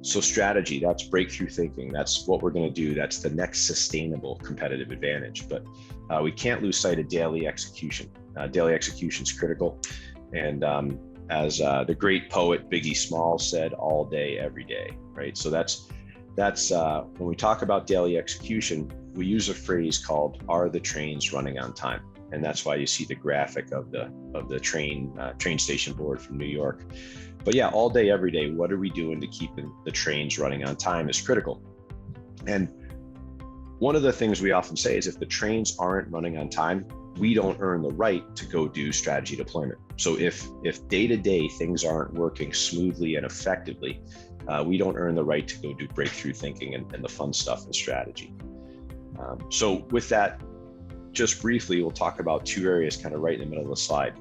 So strategy, that's breakthrough thinking. That's what we're going to do. That's the next sustainable competitive advantage. But we can't lose sight of daily execution. Daily execution is critical. And as the great poet Biggie Smalls said, all day, every day, right? So that's when we talk about daily execution, we use a phrase called, are the trains running on time? And that's why you see the graphic of the train station board from New York. But yeah, all day, every day, what are we doing to keep the trains running on time is critical. And one of the things we often say is if the trains aren't running on time, we don't earn the right to go do strategy deployment. So if day to day things aren't working smoothly and effectively, we don't earn the right to go do breakthrough thinking and the fun stuff in strategy. So with that, just briefly, we'll talk about two areas kind of right in the middle of the slide.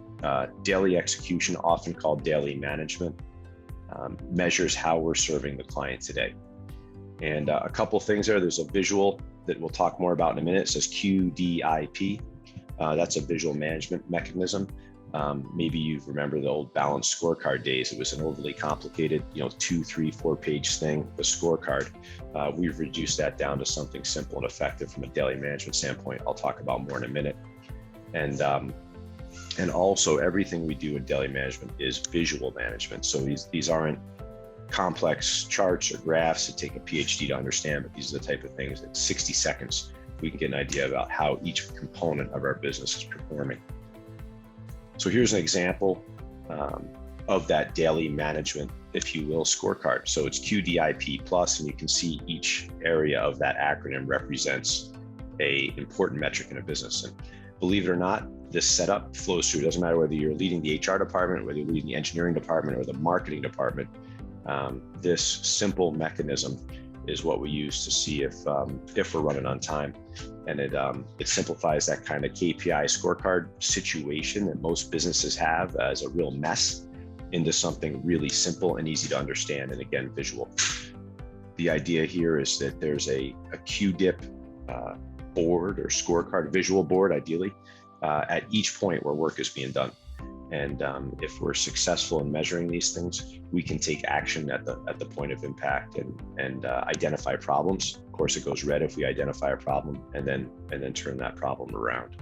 Daily execution, often called daily management, measures how we're serving the client today. And a couple things there. There's a visual that we'll talk more about in a minute. It says QDIP. That's a visual management mechanism. Maybe you remember the old balanced scorecard days. It was an overly complicated, 2, 3, 4-page thing, the scorecard. We've reduced that down to something simple and effective from a daily management standpoint. I'll talk about more in a minute. And also everything we do in daily management is visual management. So these aren't complex charts or graphs that take a PhD to understand, but these are the type of things that 60 seconds, we can get an idea about how each component of our business is performing. So here's an example of that daily management, if you will, scorecard. So it's QDIP plus, and you can see each area of that acronym represents an important metric in a business. And believe it or not, this setup flows through. It doesn't matter whether you're leading the HR department, whether you're leading the engineering department or the marketing department. This simple mechanism is what we use to see if we're running on time. And it simplifies that kind of KPI scorecard situation that most businesses have as a real mess into something really simple and easy to understand, and again, visual. The idea here is that there's a QDIP board or scorecard, visual board ideally, at each point where work is being done. And if we're successful in measuring these things, we can take action at the point of impact and identify problems. Of course, it goes red if we identify a problem and then turn that problem around.